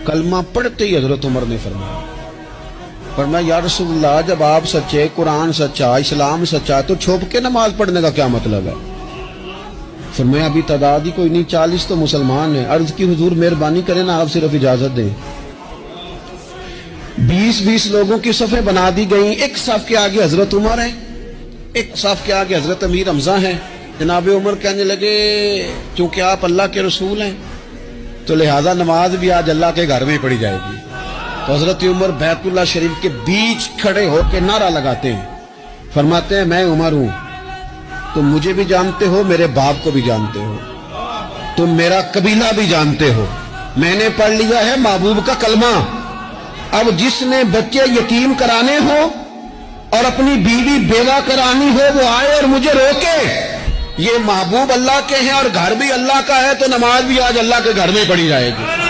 کلمہ پڑھتے ہی حضرت عمر نے فرمایا یا رسول اللہ جب آپ سچے، قرآن سچا، اسلام سچا، تو چھپ کے نماز پڑھنے کا کیا مطلب ہے؟ فرمایا ابھی تعداد ہی کوئی نہیں، 40 تو مسلمان ہیں۔ عرض کی حضور مہربانی کریں نا، آپ صرف اجازت دیں۔ 20 لوگوں کی صفیں بنا دی گئیں، ایک صف کے آگے حضرت عمر ہیں، ایک صف کے آگے حضرت امیر حمزہ ہیں۔ جناب عمر کہنے لگے چونکہ آپ اللہ کے رسول ہیں تو لہذا نماز بھی آج اللہ کے گھر میں پڑھی جائے گی۔ تو حضرت عمر بیت اللہ شریف کے بیچ کھڑے ہو کے نعرہ لگاتے ہیں، فرماتے ہیں میں عمر ہوں، تم مجھے بھی جانتے ہو، میرے باپ کو بھی جانتے ہو، تم میرا قبیلہ بھی جانتے ہو، میں نے پڑھ لیا ہے محبوب کا کلمہ۔ اب جس نے بچے یتیم کرانے ہو اور اپنی بیوی بیوہ کرانی ہو وہ آئے اور مجھے روکے۔ یہ محبوب اللہ کے ہیں اور گھر بھی اللہ کا ہے، تو نماز بھی آج اللہ کے گھر میں پڑھی جائے گی۔